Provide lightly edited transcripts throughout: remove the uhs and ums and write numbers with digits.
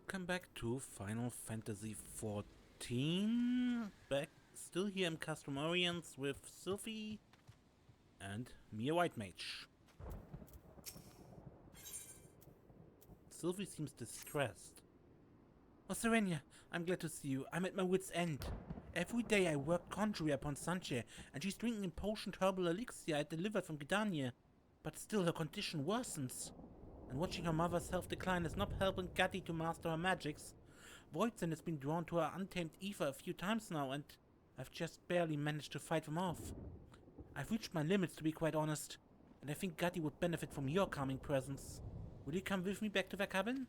Welcome back to Final Fantasy XIV. Back still here in Customarians with Sylphie and me, a white mage. Sylphie seems distressed. Oh, Serenia, I'm glad to see you. I'm at my wit's end. Every day I worked contrary upon Sanche, and she's drinking a potion herbal elixir I delivered from Gatty, but still her condition worsens. And watching her mother's health decline is not helping Gatty to master her magics. Voidsent has been drawn to her untamed ether a few times now, and I've just barely managed to fight them off. I've reached my limits, to be quite honest, and I think Gatty would benefit from your calming presence. Will you come with me back to their cabin?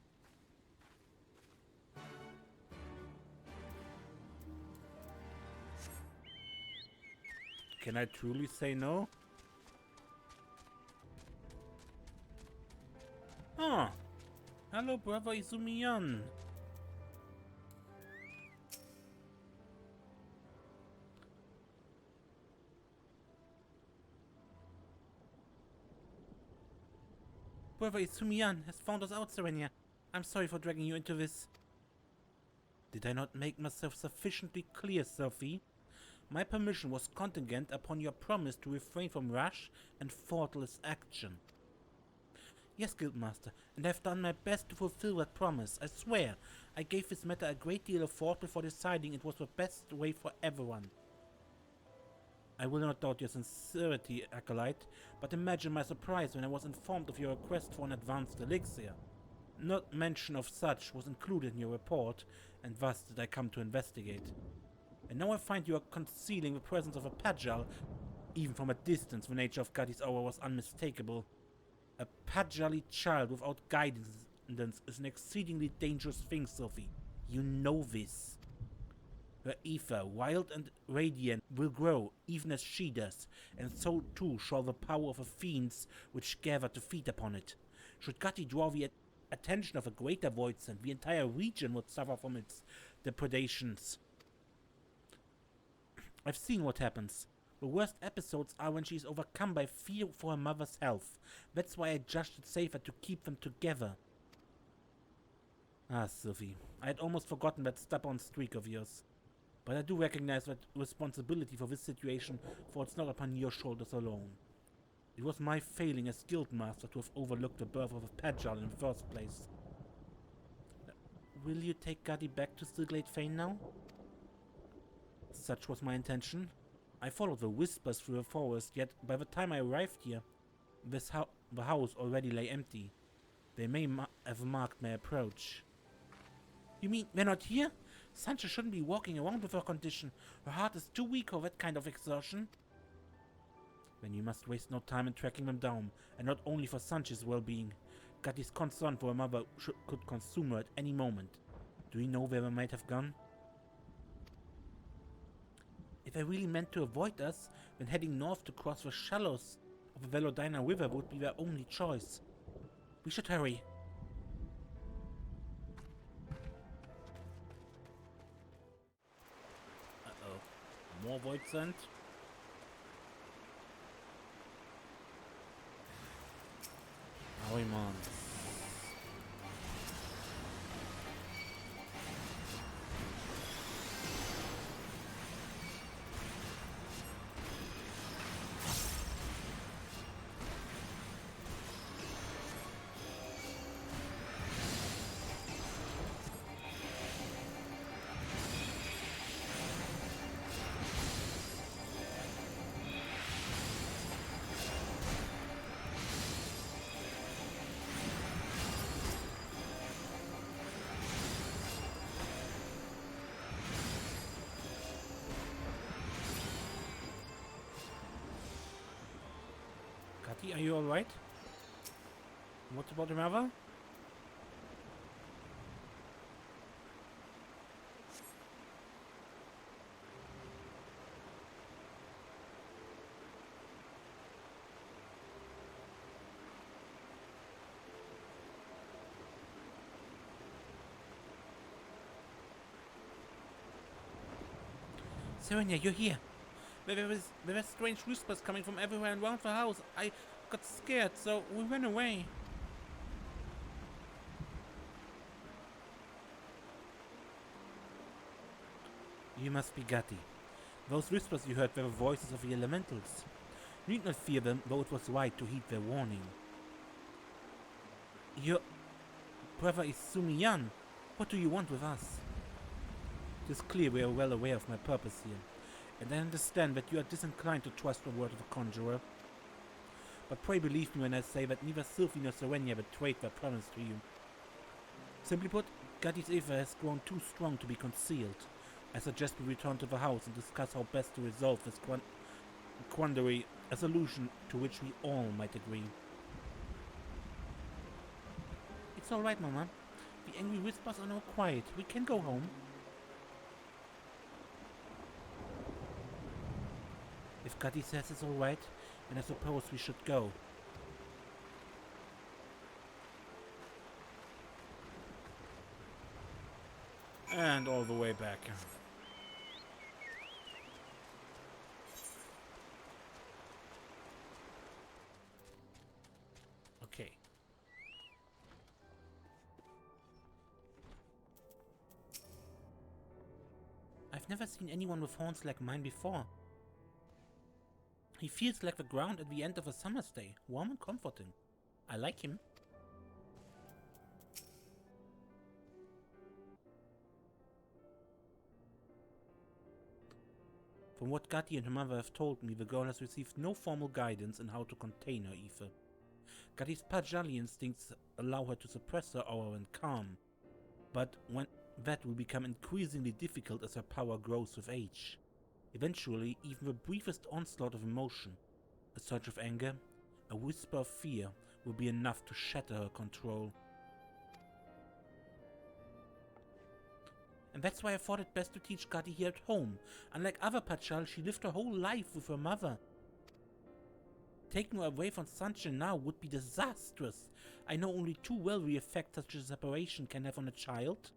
Can I truly say no? Ah, hello, brother Izumiyan. Brother Izumiyan has found us out, Serenia. I'm sorry for dragging you into this. Did I not make myself sufficiently clear, Sylphie? My permission was contingent upon your promise to refrain from rash and thoughtless action. Yes, Guildmaster, and I've done my best to fulfill that promise, I swear. I gave this matter a great deal of thought before deciding it was the best way for everyone. I will not doubt your sincerity, Acolyte, but imagine my surprise when I was informed of your request for an advanced elixir. Not mention of such was included in your report, and thus did I come to investigate. And now I find you are concealing the presence of a Pagel. Even from a distance, the nature of Gatty's aura was unmistakable. A Pageli child without guidance is an exceedingly dangerous thing, Sylphie. You know this. Her ether, wild and radiant, will grow, even as she does, and so too shall the power of the fiends which gather to feed upon it. Should Gatty draw the attention of a greater voidsent, the entire region would suffer from its depredations. I've seen what happens. The worst episodes are when she is overcome by fear for her mother's health. That's why I judged it safer to keep them together. Ah, Sylphie, I had almost forgotten that stubborn streak of yours. But I do recognize that responsibility for this situation, for it's not upon your shoulders alone. It was my failing as Guildmaster to have overlooked the birth of a Pagel in the first place. Will you take Gatty back to Stillglade Fane now? Such was my intention. I followed the whispers through the forest, yet by the time I arrived here, the house already lay empty. They may have marked my approach. You mean they're not here? Sanche shouldn't be walking around with her condition. Her heart is too weak for that kind of exertion. Then you must waste no time in tracking them down, and not only for Sanche's well-being. Gatty's concern for her mother could consume her at any moment. Do you know where they might have gone? If I really meant to avoid us, then heading north to cross the shallows of the Velodina River would be their only choice. We should hurry. Uh-oh. More voidsent? Ahriman. Gatty, are you alright? What about the mother? Serenia, you're here. There were strange whispers coming from everywhere around the house. I got scared, so we ran away. You must be Gatty. Those whispers you heard were the voices of the elementals. You need not fear them, though it was right to heed their warning. Your brother is Sumiyan. What do you want with us? It is clear we are well aware of my purpose here, and I understand that you are disinclined to trust the word of a conjurer. But pray believe me when I say that neither Sylphie nor Serenia betrayed their promise to you. Simply put, Gatty's aether has grown too strong to be concealed. I suggest we return to the house and discuss how best to resolve this quandary, a solution to which we all might agree. It's all right, Mama. The angry whispers are now quiet. We can go home. If Gatty says it's all right, then I suppose we should go. And all the way back. Okay. I've never seen anyone with horns like mine before. He feels like the ground at the end of a summer's day, warm and comforting. I like him. From what Gatty and her mother have told me, the girl has received no formal guidance in how to contain her ether. Gatty's Pajali instincts allow her to suppress her aura and calm, but that will become increasingly difficult as her power grows with age. Eventually, even the briefest onslaught of emotion, a surge of anger, a whisper of fear, will be enough to shatter her control. And that's why I thought it best to teach Gatty here at home. Unlike other Pachal, she lived her whole life with her mother. Taking her away from Sanche now would be disastrous. I know only too well the effect such a separation can have on a child.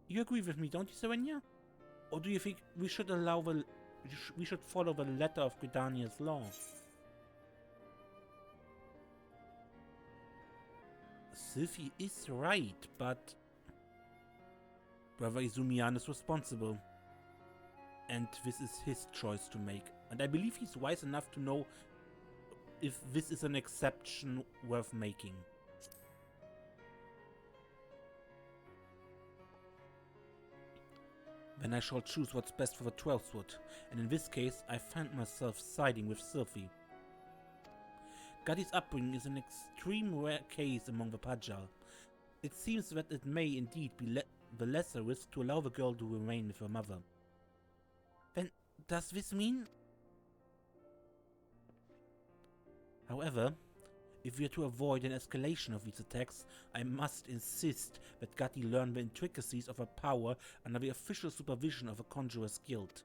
You agree with me, don't you, Serenia? Or do you think we should follow the letter of Gridania's law? Sylphie is right, but Brother Izumiyan is responsible. And this is his choice to make. And I believe he's wise enough to know if this is an exception worth making. Then I shall choose what's best for the 12th wood, and in this case I find myself siding with Sylphie. Gatty's upbringing is an extreme rare case among the Pajal. It seems that it may indeed be the lesser risk to allow the girl to remain with her mother. Then, does this mean? However, if we are to avoid an escalation of these attacks, I must insist that Gatty learn the intricacies of her power under the official supervision of a conjurer's guild.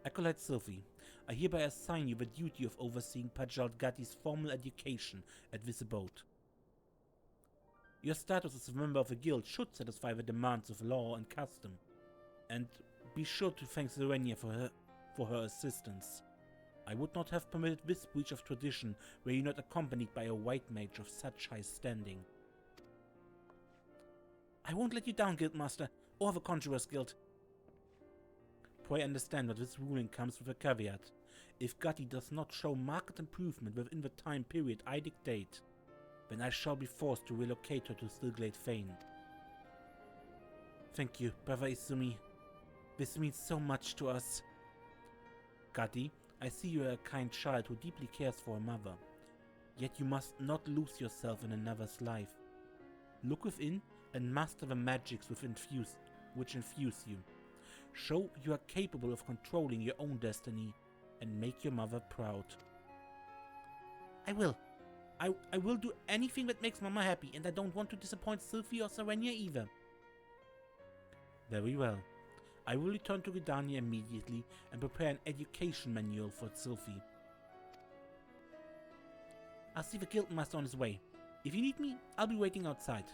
Acolyte Sylphie, I hereby assign you the duty of overseeing Pajal Gatty's formal education at this abode. Your status as a member of the guild should satisfy the demands of law and custom, and be sure to thank Serenia for her assistance. I would not have permitted this breach of tradition were you not accompanied by a white mage of such high standing. I won't let you down, Guildmaster, or the Conjurer's Guild. Pray understand that this ruling comes with a caveat. If Gatty does not show marked improvement within the time period I dictate, then I shall be forced to relocate her to Stillglade Fane. Thank you, Brother Izumi. This means so much to us. Gatty, I see you are a kind child who deeply cares for her mother. Yet you must not lose yourself in another's life. Look within and master the magics which infuse you. Show you are capable of controlling your own destiny and make your mother proud. I will. I will do anything that makes Mama happy, and I don't want to disappoint Sylphie or Serenia either. Very well. I will return to Gridania immediately and prepare an education manual for Sylphie. I'll see the Guildmaster on his way. If you need me, I'll be waiting outside.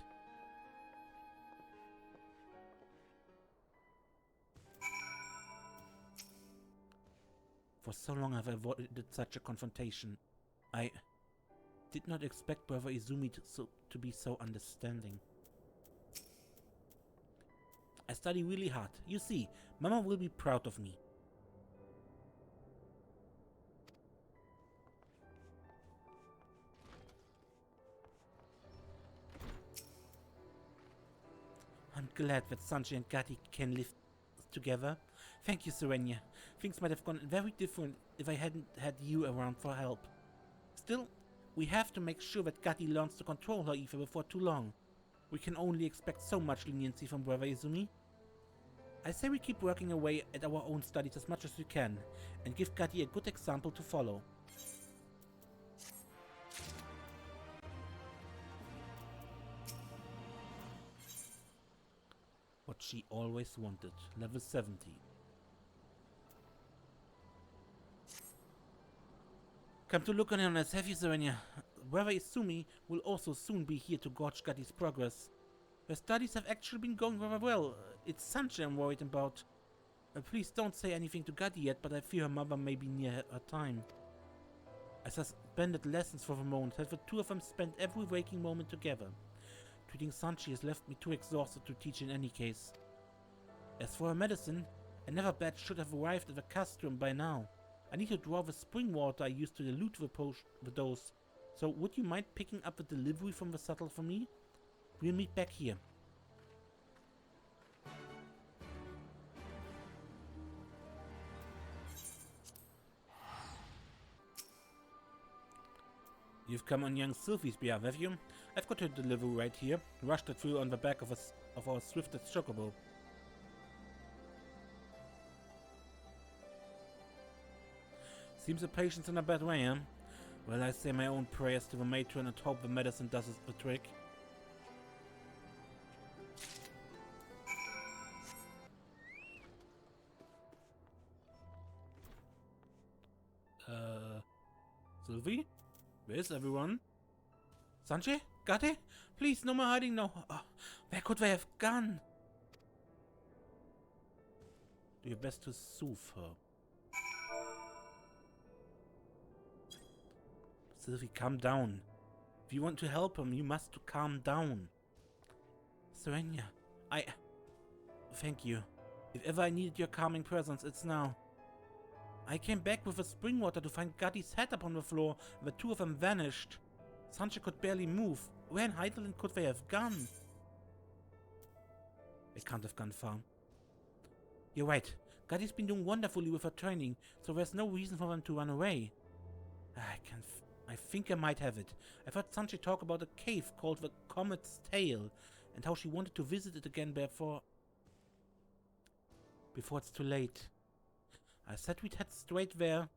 For so long I've avoided such a confrontation. I did not expect Brother Izumi to be so understanding. I study really hard. You see, Mama will be proud of me. I'm glad that Sanche and Gatty can live together. Thank you, Serenia. Things might have gone very different if I hadn't had you around for help. Still, we have to make sure that Gatty learns to control her ether before too long. We can only expect so much leniency from Brother Izumi. I say we keep working away at our own studies as much as we can, and give Gatty a good example to follow. What she always wanted. Level 70. Come to look on him as have you, Serenia. Brother Izumi will also soon be here to gauge Gatty's progress. Her studies have actually been going rather well. It's Sanche I'm worried about. Please don't say anything to Gatty yet, but I fear her mother may be near her time. I suspended lessons for the moment, as the two of them spent every waking moment together. Treating Sanche has left me too exhausted to teach in any case. As for her medicine, another batch should have arrived at the castrum by now. I need to draw the spring water I used to dilute the dose, so would you mind picking up the delivery from the shuttle for me? We'll meet back here. You've come on young Sylphie's behalf, have you? I've got her delivery right here. Rushed it through on the back of our swiftest chocobo. Seems the patient's in a bad way, huh? Well, I say my own prayers to the matron and hope the medicine does the trick. Sylphie? Where's everyone? Sanche? Gatty? Please, no more hiding now. Oh, where could they have gone? Do your best to soothe her. Sylphie, calm down. If you want to help him, you must calm down. Serenia, thank you. If ever I needed your calming presence, it's now. I came back with the spring water to find Gatty's head upon the floor, and the two of them vanished. Sanche could barely move. Where in Heidelin could they have gone? They can't have gone far. You're right. Gatty's been doing wonderfully with her training, so there's no reason for them to run away. I think I might have it. I've heard Sanche talk about a cave called the Comet's Tail, and how she wanted to visit it again before it's too late. I said we'd head straight there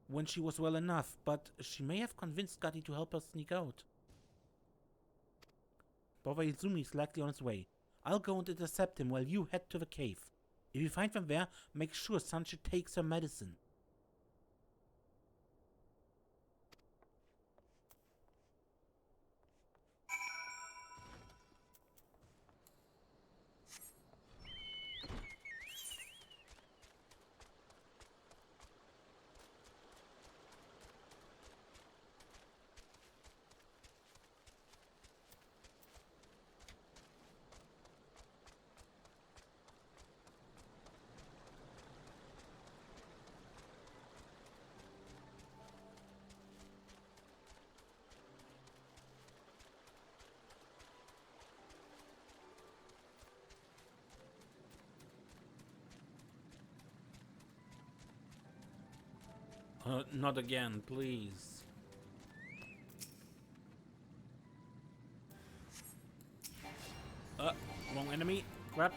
when she was well enough, but she may have convinced Gatty to help us sneak out. Brother Izumi is likely on his way. I'll go and intercept him while you head to the cave. If you find them there, make sure Sanche takes her medicine. Not again, please. Wrong enemy. Crap.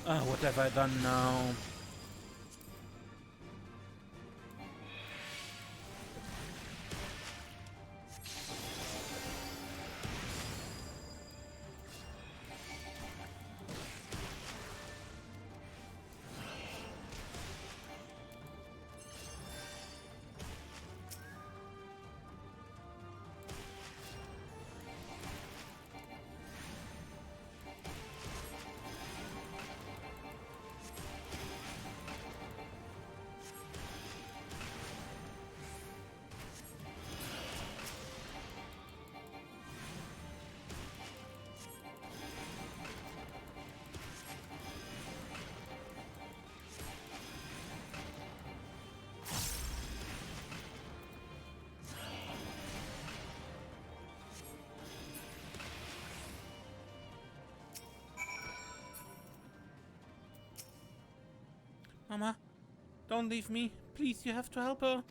What have I done now? Don't leave me. Please, you have to help her.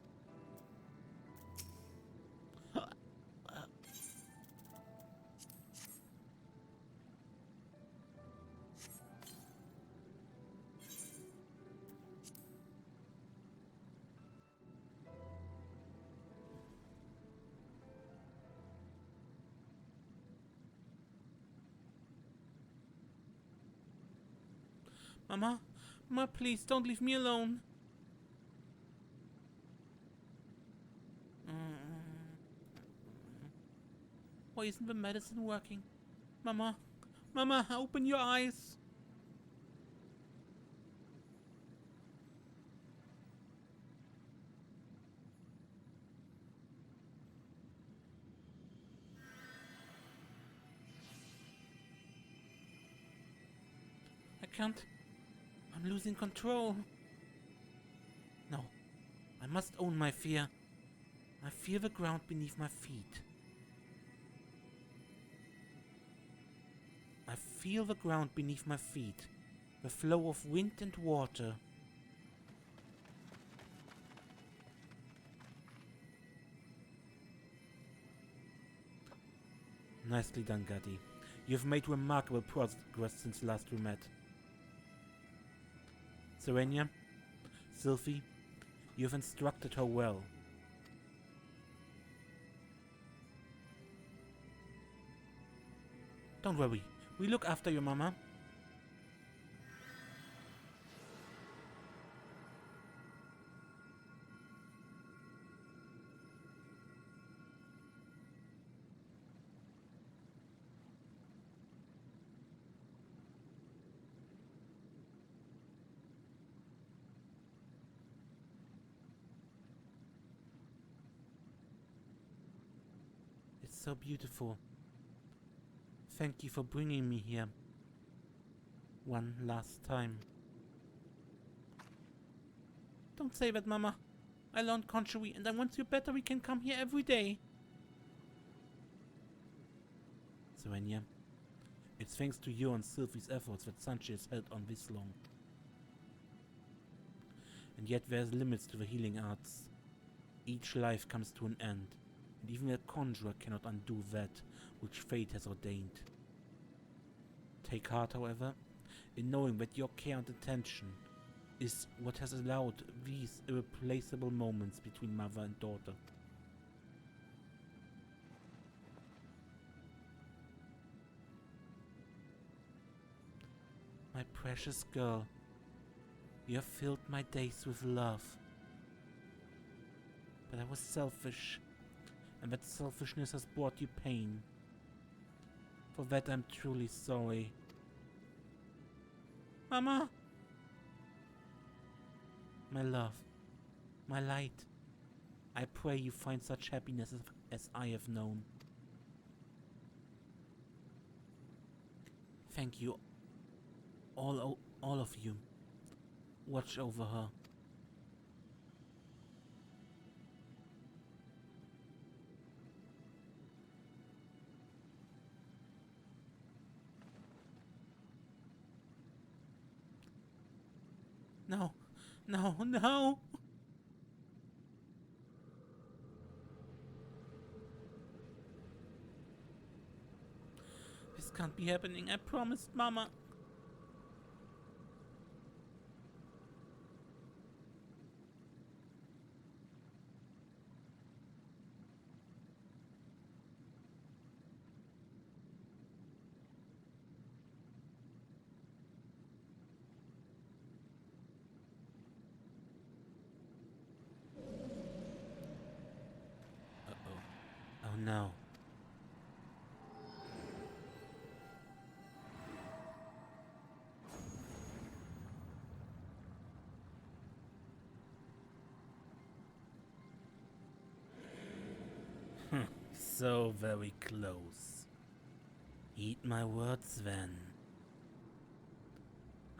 Mama? Mama, please, don't leave me alone. Why isn't the medicine working? Mama? Mama, open your eyes! I can't. I'm losing control. No. I must own my fear. I feel the ground beneath my feet. I feel the ground beneath my feet. The flow of wind and water. Nicely done, Gatty. You've made remarkable progress since last we met. Serenia, Sylphie, you've instructed her well. Don't worry, we look after your mama. It's so beautiful. Thank you for bringing me here. One last time. Don't say that, Mama. I learned conjury and once you're better we can come here every day. Serenia, it's thanks to you and Sylphie's efforts that Sanche is held on this long. And yet there's limits to the healing arts. Each life comes to an end, and even a conjurer cannot undo that which fate has ordained. Take heart, however, in knowing that your care and attention is what has allowed these irreplaceable moments between mother and daughter. My precious girl, you have filled my days with love. But I was selfish, and that selfishness has brought you pain. For that I'm truly sorry. Mama! My love, my light, I pray you find such happiness as I have known. Thank you, all of you. Watch over her. No, no, no! This can't be happening, I promised Mama. Oh no. So very close. Eat my words then.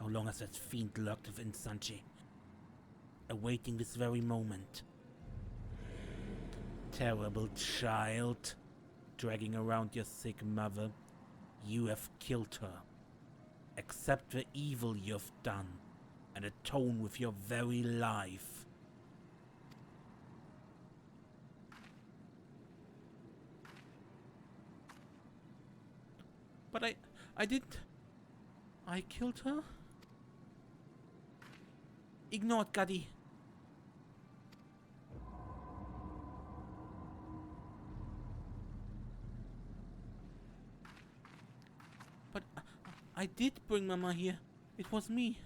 How long has that fiend lurked within Sanche, awaiting this very moment? Terrible child, dragging around your sick mother. You have killed her. Accept the evil you have done. and atone with your very life. But I didn't. I killed her? Ignore it, Gatty. But I did bring Mama here. It was me.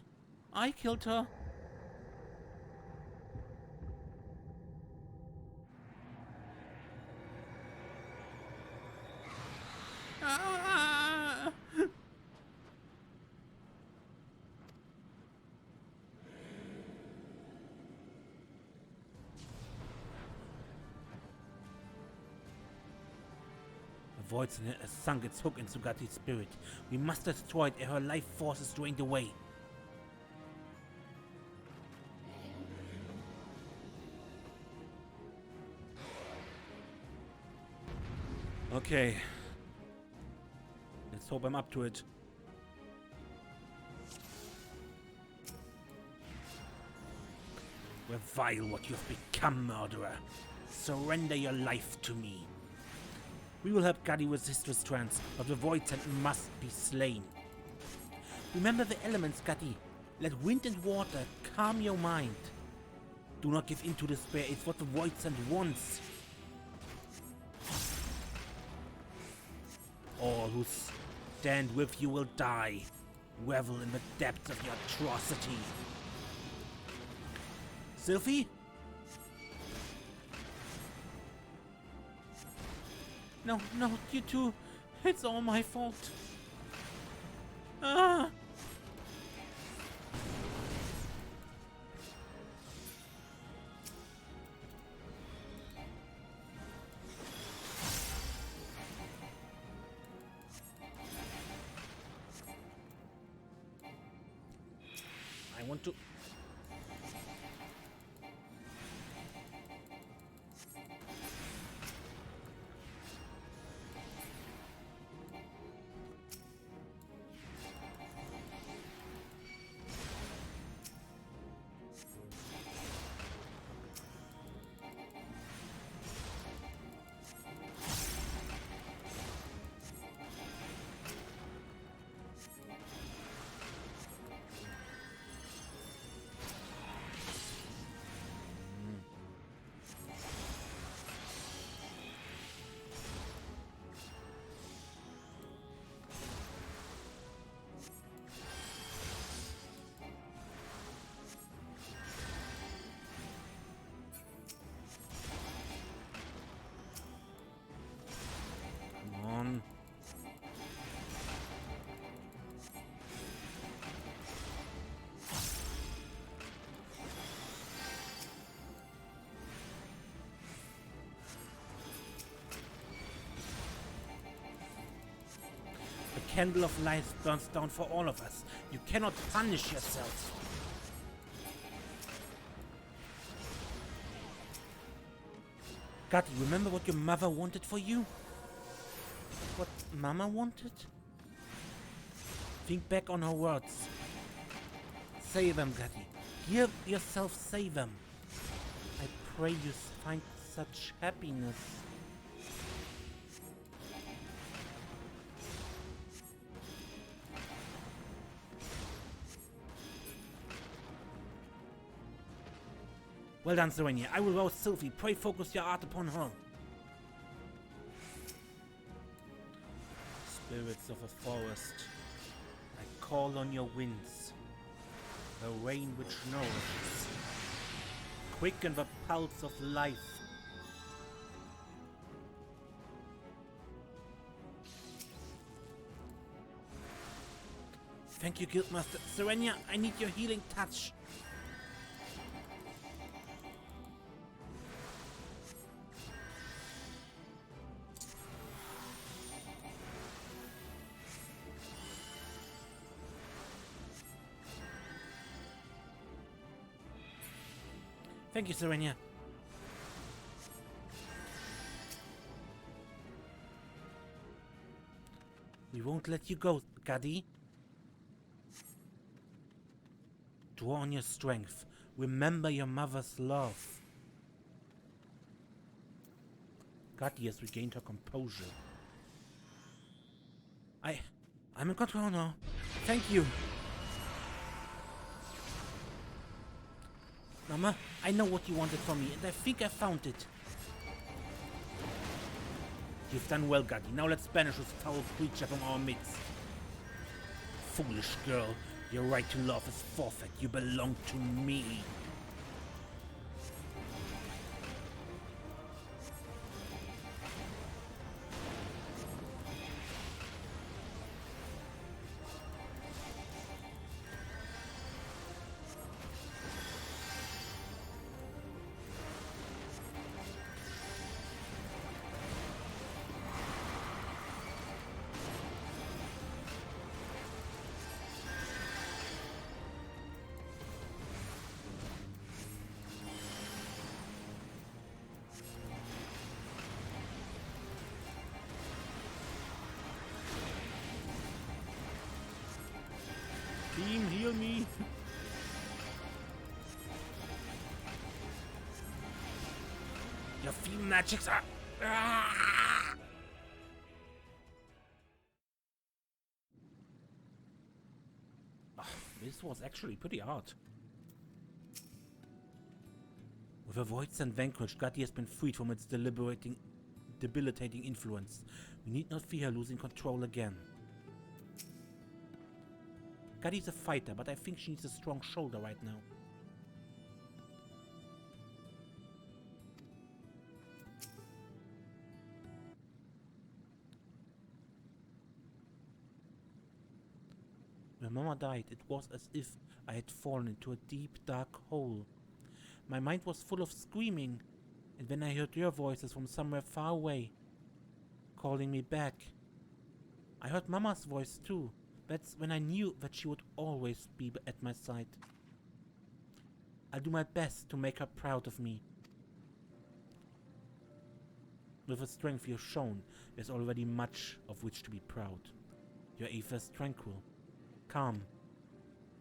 I killed her. Ah! The voidsent has sunk its hook into Gatty's spirit. We must destroy it ere her life force is drained away. Okay. Let's hope I'm up to it. We're vile what you've become, murderer. Surrender your life to me. We will help Gatty resist this trance, but the voidsent must be slain. Remember the elements, Gatty. Let wind and water calm your mind. Do not give in to despair. It's what the voidsent wants. All who stand with you will die. Revel in the depths of your atrocity. Sylphie? No, you two. It's all my fault. Ah! I want to... The candle of life burns down for all of us. You cannot punish yourself. Gatty, remember what your mother wanted for you? What Mama wanted? Think back on her words. Say them, Gatty. Give yourself, say them. I pray you find such happiness. Well done, Serenia. I will rouse Sylphie. Pray focus your art upon her. Spirits of a forest, I call on your winds, the rain which nourishes. Quicken the pulse of life. Thank you, Guildmaster. Serenia, I need your healing touch. Thank you, Serenia. We won't let you go, Gatty. Draw on your strength. Remember your mother's love. Gatty has regained her composure. I'm in control now. Thank you. Mama, I know what you wanted from me, and I think I found it. You've done well, Gatty. Now let's banish this foul creature from our midst. Foolish girl, your right to love is forfeit. You belong to me. Team, heal me! Your fiend magics are... Ah! Oh, this was actually pretty hard. With a voidsent vanquished, Gatty has been freed from its debilitating influence. We need not fear losing control again. Gatty's a fighter, but I think she needs a strong shoulder right now. When Mama died, it was as if I had fallen into a deep, dark hole. My mind was full of screaming, and when I heard your voices from somewhere far away, calling me back, I heard Mama's voice too. That's when I knew that she would always be at my side. I'll do my best to make her proud of me. With the strength you've shown, there's already much of which to be proud. Your Aether is tranquil, calm.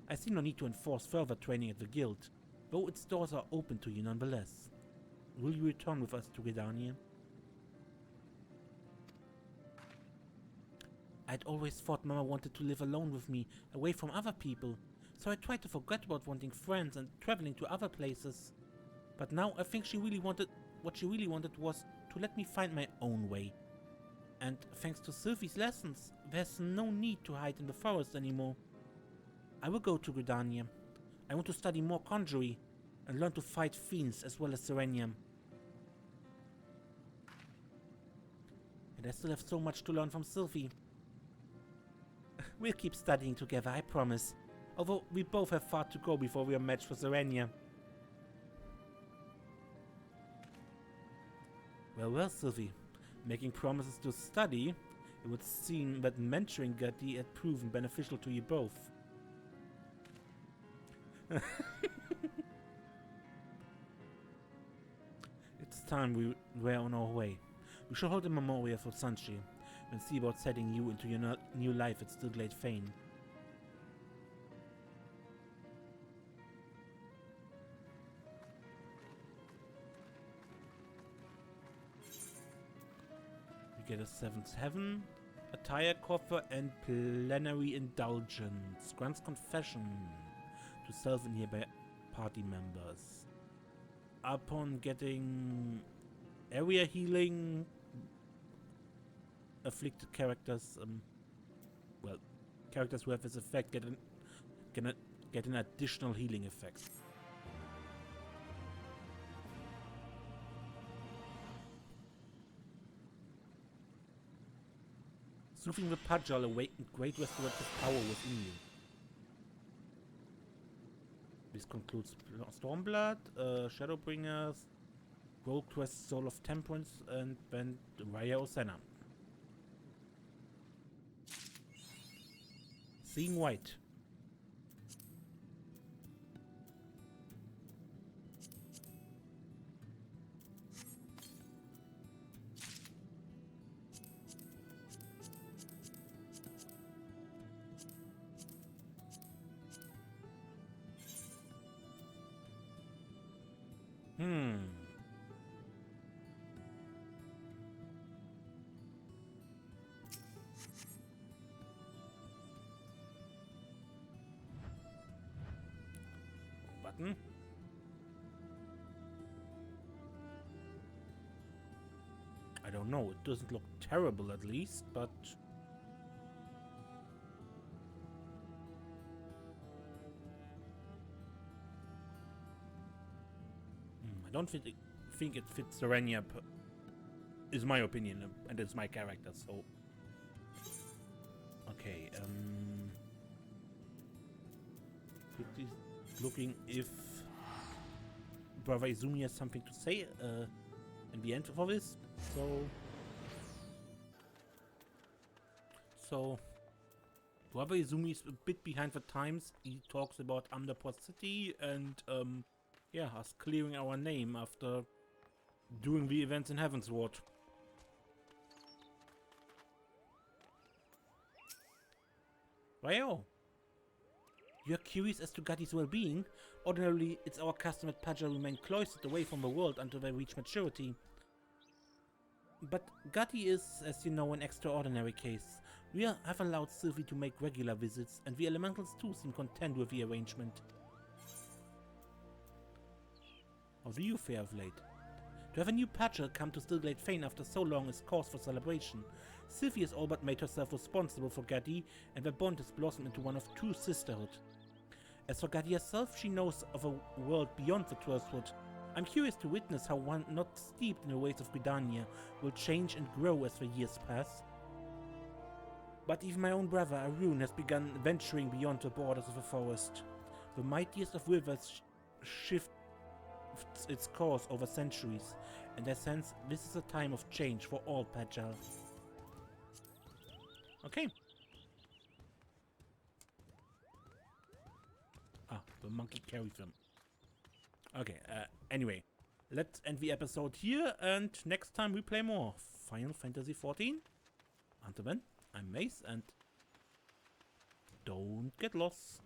I see no need to enforce further training at the guild, though its doors are open to you nonetheless. Will you return with us to Gridania? I'd always thought Mama wanted to live alone with me, away from other people, so I tried to forget about wanting friends and traveling to other places. But now I think what she really wanted was to let me find my own way. And thanks to Sylphie's lessons, there's no need to hide in the forest anymore. I will go to Gridania. I want to study more conjury and learn to fight fiends as well as Serenium. And I still have so much to learn from Sylphie. We'll keep studying together, I promise. Although we both have far to go before we are matched for Serenia. Well, Sylphie. Making promises to study, it would seem that mentoring Gatty had proven beneficial to you both. It's time we were on our way. We shall hold a memorial for Sanche and see about setting you into your new life at Stillglade Fane. We get a 7th Heaven, a tire coffer, and plenary indulgence. Grants confession to self and nearby party members. Upon getting area healing, afflicted characters, characters who have this effect get an additional healing effect. Soothing the Pudgel awakened great restorative power within you. This concludes Stormblood, Shadowbringers, Rogue Quest, Soul of Temperance, and then Raya Osana. Seeing White. Button. I don't know. It doesn't look terrible, at least, but I don't think it fits Serenia. Is my opinion, and it's my character. So, okay. Quickly looking if Brother Izumi has something to say in the end for this. So Brother Izumi is a bit behind the times. He talks about Underport City and yeah, us clearing our name after doing the events in Heavensward. Well, you're curious as to Gatty's well-being? Ordinarily, it's our custom that Padger remain cloistered away from the world until they reach maturity. But Gatty is, as you know, an extraordinary case. We have allowed Sylphie to make regular visits, and the elementals too seem content with the arrangement. How do you fare of late? To have a new Padger come to Stillglade Fane after so long is cause for celebration. Sylphie has all but made herself responsible for Gatty, and their bond has blossomed into one of true sisterhood. As for Gatty herself, she knows of a world beyond the 12th Wood. I'm curious to witness how one not steeped in the ways of Gridania will change and grow as the years pass. But even my own brother, Arun, has begun venturing beyond the borders of the forest. The mightiest of rivers shifts its course over centuries, and I sense this is a time of change for all Padger. Okay. Ah, the monkey carries them. Okay, anyway, let's end the episode here, and next time we play more Final Fantasy XIV. Until then, I'm Mace, and don't get lost.